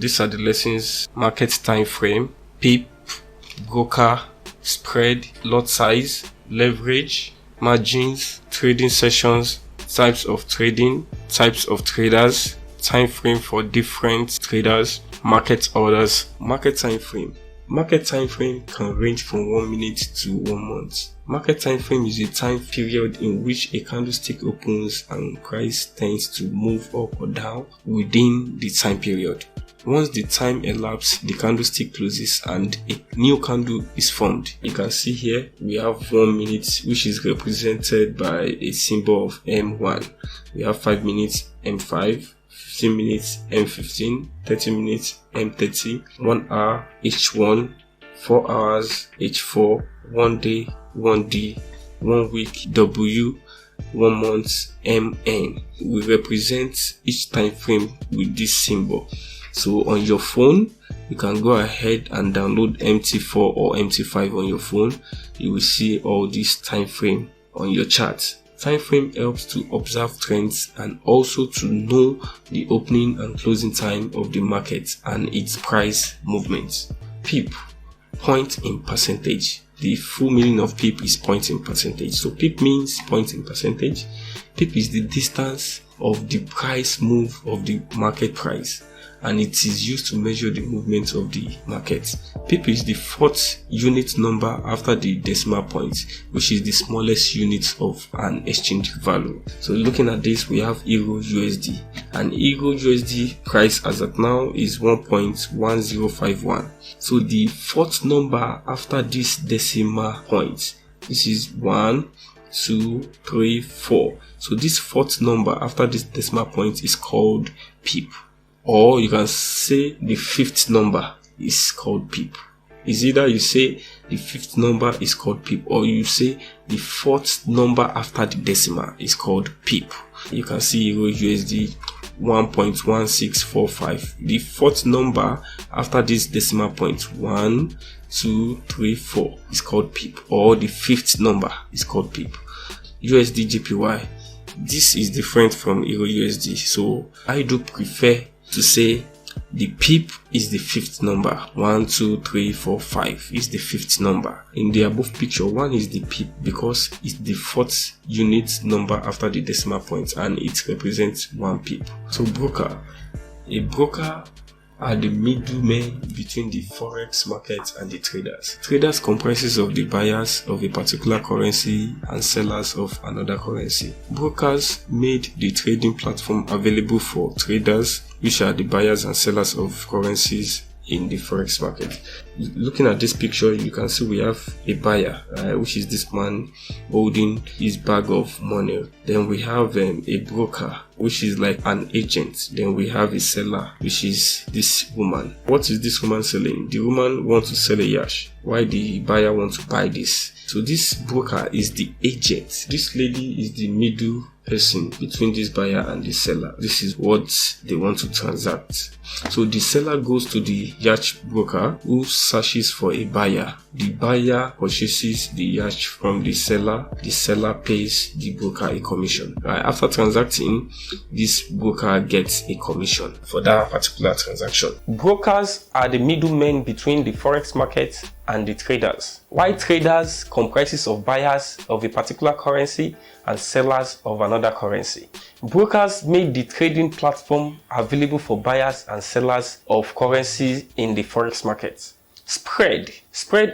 These are the lessons: market time frame, pip, broker, spread, lot size, leverage, margins, trading sessions, types of trading, types of traders, time frame for different traders, market orders. Market time frame. Market time frame can range from 1 minute to 1 month. Market time frame is a time period in which a candlestick opens and price tends to move up or down within the time period. Once the time elapses, the candlestick closes and a new candle is formed. You can see here we have 1 minute, which is represented by a symbol of M1. We have 5 minutes M5, 15 minutes M15, 30 minutes M30, 1 hour H1, 4 hours H4, 1 day 1D, 1 week W, 1 month MN. We represent each time frame with this symbol. So on your phone, you can go ahead and download MT4 or MT5 on your phone. You will see all this time frame on your chart. Time frame helps to observe trends and also to know the opening and closing time of the market and its price movements. PIP, point in percentage. The full meaning of PIP is point in percentage. So PIP means point in percentage. PIP is the distance of the price move of the market price, and it is used to measure the movement of the market. PIP is the fourth unit number after the decimal point, which is the smallest unit of an exchange value. So looking at this, we have Euro USD, and Euro USD price as at now is 1.1051. So the fourth number after this decimal point, this is 1, 2, 3, 4. So this fourth number after this decimal point is called PIP. Or you can say the fifth number is called PIP. It's either you say the fifth number is called PIP, or you say the fourth number after the decimal is called PIP. You can see Euro USD 1.1645. The fourth number after this decimal point, 1, 2, 3, 4 is called PIP, or the fifth number is called PIP. USD JPY. This is different from Euro USD, so I do prefer to say the PIP is the fifth number. 1, 2, 3, 4, 5 is the fifth number. In the above picture, 1 is the PIP because it's the fourth unit number after the decimal point and it represents 1 PIP. So broker. A broker are the middlemen between the forex market and the traders. Traders comprises of the buyers of a particular currency and sellers of another currency. Brokers made the trading platform available for traders, which are the buyers and sellers of currencies in the forex market. Looking at this picture, you can see we have a buyer, which is this man holding his bag of money. Then we have a broker, which is like an agent. Then we have a seller, which is this woman. What is this woman selling? The woman wants to sell a yacht. Why the buyer wants to buy this? So this broker is the agent. This lady is the middle person between this buyer and the seller. This is what they want to transact. So the seller goes to the yacht broker who searches for a buyer. The buyer purchases the yacht from the seller pays the broker a commission. After transacting, this broker gets a commission for that particular transaction. Brokers are the middlemen between the forex market and the traders, while traders comprises of buyers of a particular currency and sellers of another currency. Brokers made the trading platform available for buyers and sellers of currencies in the forex market. Spread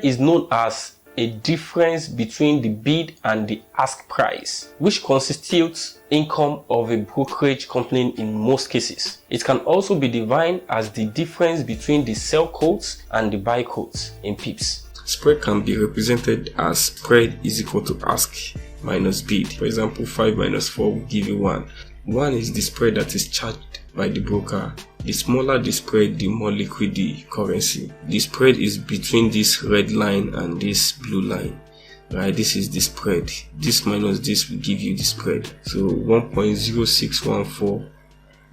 is known as a difference between the bid and the ask price, which constitutes income of a brokerage company in most cases. It can also be defined as the difference between the sell quotes and the buy quotes in pips. Spread can be represented as spread is equal to ask minus bid. For example, 5 minus 4 will give you 1. 1 is the spread that is charged by the broker. The smaller the spread, the more liquid the currency. The spread is between this red line and this blue line. Right, this is the spread. This minus this will give you the spread. So 1.0614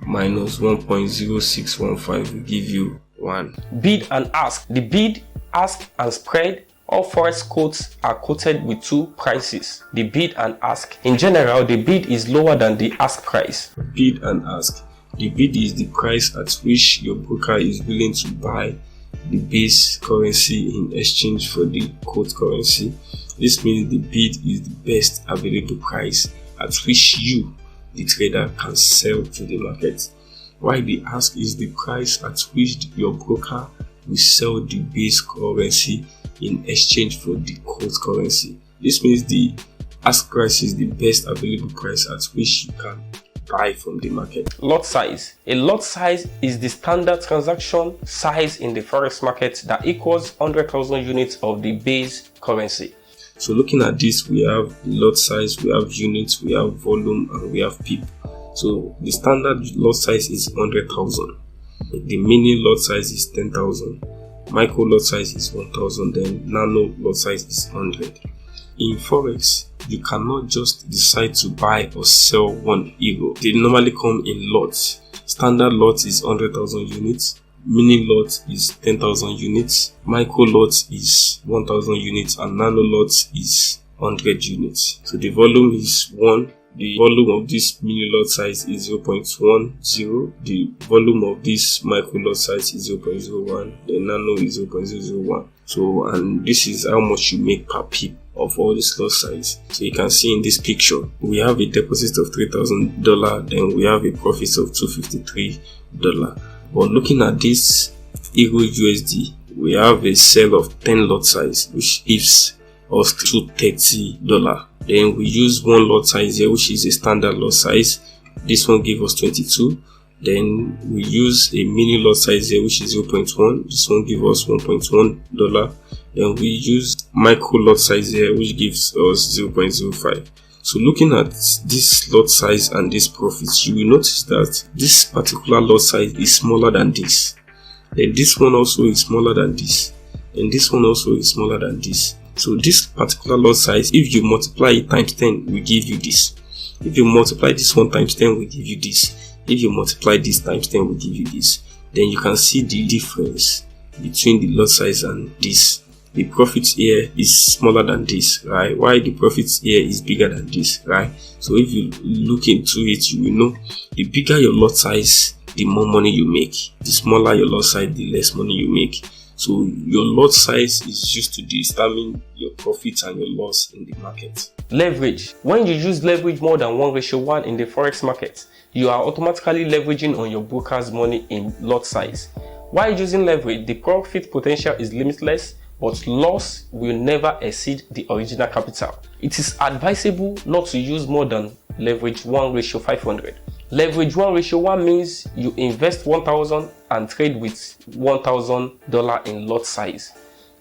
minus 1.0615 will give you 1. Bid and ask. The bid, ask and spread, all forex quotes are quoted with 2 prices, the bid and ask. In general, the bid is lower than the ask price. Bid and ask. The bid is the price at which your broker is willing to buy the base currency in exchange for the quote currency. This means the bid is the best available price at which you, the trader, can sell to the market, while the ask is the price at which your broker will sell the base currency in exchange for the quote currency. This means the ask price is the best available price at which you can buy from the market. Lot size. A lot size is the standard transaction size in the forex market that equals 100,000 units of the base currency. So looking at this, we have lot size, we have units, we have volume, and we have pip. So the standard lot size is 100,000. The mini lot size is 10,000. Micro lot size is 1,000. Then nano lot size is 100. In Forex, you cannot just decide to buy or sell one euro. They normally come in lots. Standard lot is 100,000 units. Mini lot is 10,000 units. Micro lot is 1,000 units. And nano lot is 100 units. So the volume is 1. The volume of this mini lot size is 0.10. The volume of this micro lot size is 0.01. The nano is 0.001. So, and this is how much you make per pip of all this lot size. So you can see in this picture, we have a deposit of $3,000, then we have a profit of $253. But looking at this Euro USD, we have a sale of 10 lot size, which gives us $230. Then we use one lot size here, which is a standard lot size. This one gives us 22. Then we use a mini lot size here, which is 0.1. This one gives us $1.1. Then we use micro lot size here, which gives us 0.05. So looking at this lot size and this profits, you will notice that this particular lot size is smaller than this. Then this one also is smaller than this. And this one also is smaller than this. So this particular lot size, if you multiply it times 10, we give you this. If you multiply this one times 10, we give you this. If you multiply this times 10, we give you this. Then you can see the difference between the lot size and this. The profit here is smaller than this, right? While the profit here is bigger than this, right? So if you look into it, you will know the bigger your lot size, the more money you make. The smaller your lot size, the less money you make. So your lot size is used to determine your profit and your loss in the market. Leverage. When you use leverage more than 1:1 in the forex market, you are automatically leveraging on your broker's money in lot size. While using leverage, the profit potential is limitless, but loss will never exceed the original capital. It is advisable not to use more than leverage 1:500. Leverage 1:1 means you invest 1,000 and trade with $1,000 in lot size.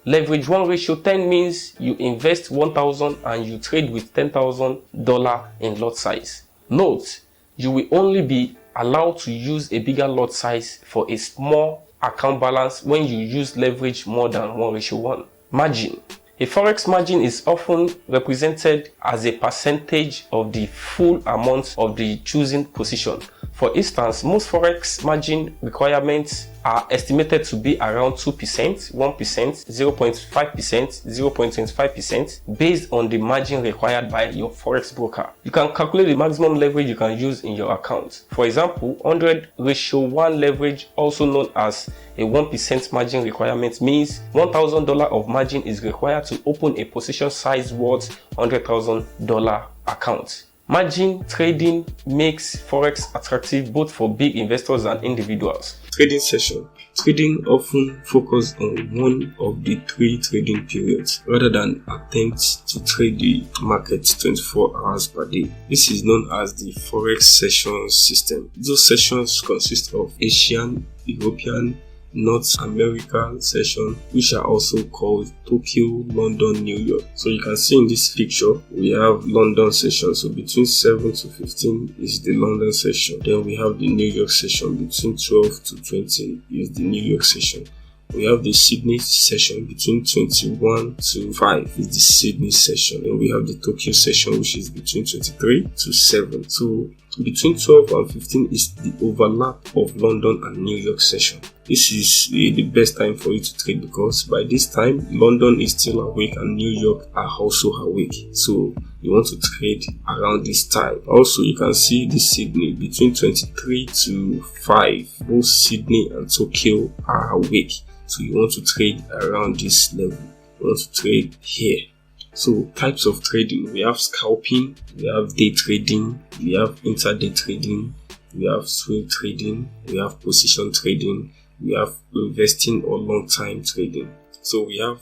Leverage 1:10 means you invest 1,000 and you trade with $10,000 in lot size. Note, you will only be allowed to use a bigger lot size for a small account balance when you use leverage more than 1:1. Margin. A forex margin is often represented as a percentage of the full amount of the chosen position. For instance, most forex margin requirements are estimated to be around 2%, 1%, 0.5%, 0.25% based on the margin required by your forex broker. You can calculate the maximum leverage you can use in your account. For example, 100:1 leverage, also known as a 1% margin requirement, means $1,000 of margin is required to open a position size worth $100,000 account. Margin trading makes forex attractive both for big investors and individuals. Trading session. Trading often focuses on one of the 3 trading periods rather than attempts to trade the market 24 hours per day. This is known as the Forex session system. Those sessions consist of Asian, European, North American session, which are also called Tokyo, London, New York. So you can see in this picture, we have London session. So between 7 to 15 is the London session. Then we have the New York session. Between 12 to 20 is the New York session. We have the Sydney session. Between 21 to 5 is the Sydney session. And we have the Tokyo session, which is between 23 to 7. So between 12 and 15 is the overlap of London and New York session. this is the best time for you to trade, because by this time London is still awake and New York are also awake. So you want to trade around this time. Also, you can see this Sydney between 23 to 5. Both Sydney and Tokyo are awake. So you want to trade around this level. You want to trade here. So types of trading: we have scalping, we have day trading, we have intraday trading, we have swing trading, we have position trading, we have investing or long time trading. So we have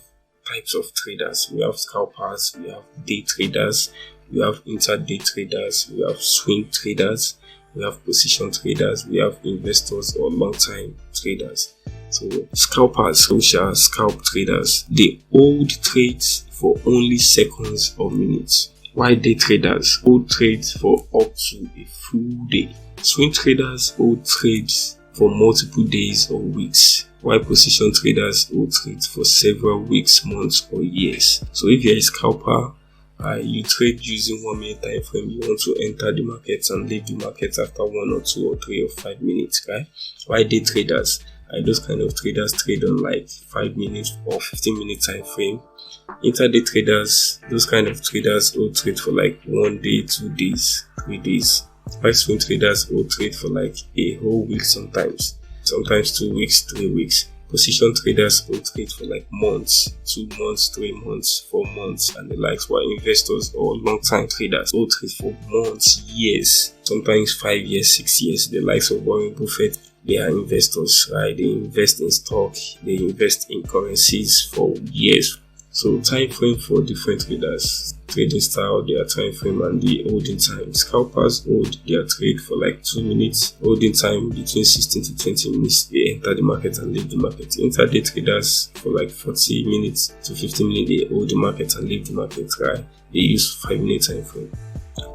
types of traders: we have scalpers, we have day traders, we have intraday traders, we have swing traders, we have position traders, we have investors or long time traders. So scalpers, social scalp traders, they hold trades for only seconds or minutes, while day traders hold trades for up to a full day. Swing traders hold trades for multiple days or weeks, while position traders hold trades for several weeks, months or years. So if you're a scalper, you trade using 1 minute time frame, you want to enter the market and leave the market after 1 or 2 or 3 or 5 minutes, right? While day traders, those kind of traders trade on like 5 minutes or 15 minute time frame. Intraday traders, those kind of traders will trade for like 1 day, 2 days, 3 days. While swing traders will trade for like a whole week, sometimes 2 weeks, 3 weeks. Position traders will trade for like months, 2 months, 3 months, 4 months, and the likes. While investors or long-time traders will trade for months, years, sometimes 5 years, 6 years. The likes of Warren Buffett, they are investors, right? They invest in stock, they invest in currencies for years. So time frame for different traders: trading style, their time frame, and the holding time. Scalpers hold their trade for like 2 minutes, holding time between 16 to 20 minutes. They enter the market and leave the market. Intraday traders for like 40 minutes to 50 minutes, they hold the market and leave the market, right? They use 5 minute time frame.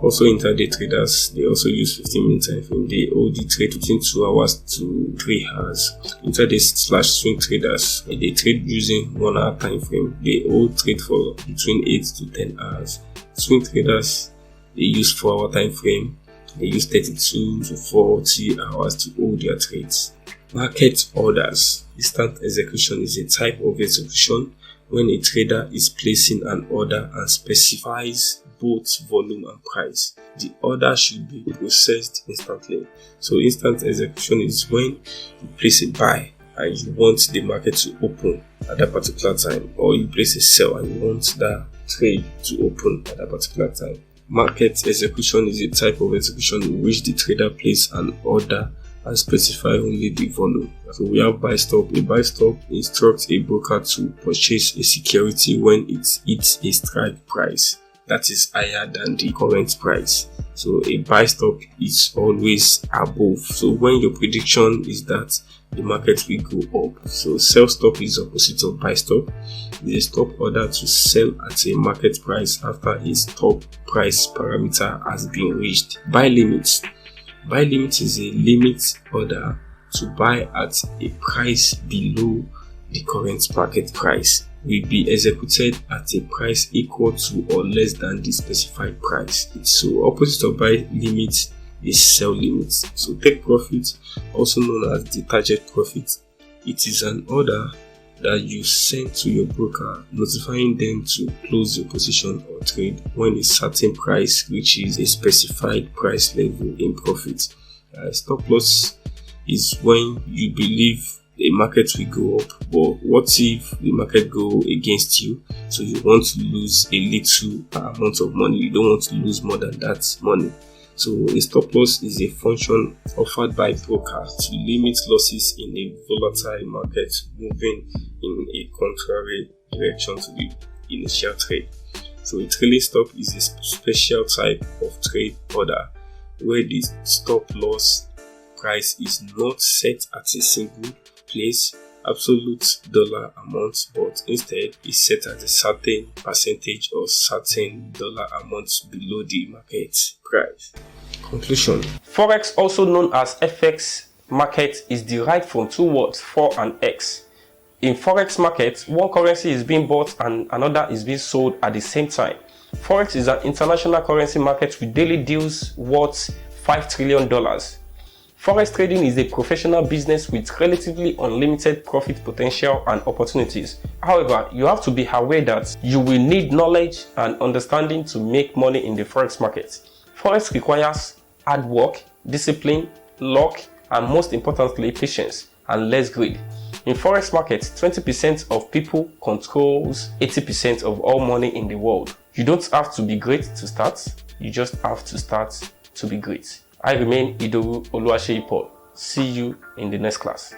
Also, intraday traders, they also use 15-minute time frame. They hold the trade between 2 hours to 3 hours. Intraday / swing traders, they trade using 1 hour time frame. They hold trade for between 8 to 10 hours. Swing traders, they use 4 hour time frame. They use 32 to 40 hours to hold their trades. Market orders. Instant execution is a type of execution when a trader is placing an order and specifies both volume and price. The order should be processed instantly. So instant execution is when you place a buy and you want the market to open at that particular time, or you place a sell and you want that trade to open at that particular time. Market execution is a type of execution in which the trader places an order and specify only the volume. So we have buy stop. A buy stop instructs a broker to purchase a security when it hits a strike price that is higher than the current price. So a buy stop is always above. So when your prediction is that the market will go up. So sell stop is opposite of buy stop. It is a stop order to sell at a market price after a stop price parameter has been reached. Buy limits. Buy limit is a limit order to buy at a price below the current market price. Will be executed at a price equal to or less than the specified price. So opposite of buy limit is sell limit. So take profit, also known as the target profit. It is an order that you send to your broker, notifying them to close your position or trade when a certain price reaches a specified price level in profit. Stop loss is when you believe the market will go up, but what if the market go against you? So you want to lose a little amount of money. You don't want to lose more than that money. So a stop loss is a function offered by brokers to limit losses in a volatile market moving in a contrary direction to the initial trade. So a trailing stop is a special type of trade order where the stop loss price is not set at a single place absolute dollar amount, but instead is set at a certain percentage or certain dollar amount below the market price. Conclusion: Forex, also known as FX market, is derived from two words, for and x. In Forex market, one currency is being bought and another is being sold at the same time. Forex is an international currency market with daily deals worth $5 trillion. Forex trading is a professional business with relatively unlimited profit potential and opportunities. However, you have to be aware that you will need knowledge and understanding to make money in the Forex market. Forex requires hard work, discipline, luck, and most importantly, patience and less greed. In Forex market, 20% of people controls 80% of all money in the world. You don't have to be great to start, you just have to start to be great. I remain Idowu Oluwaseyi Paul. See you in the next class.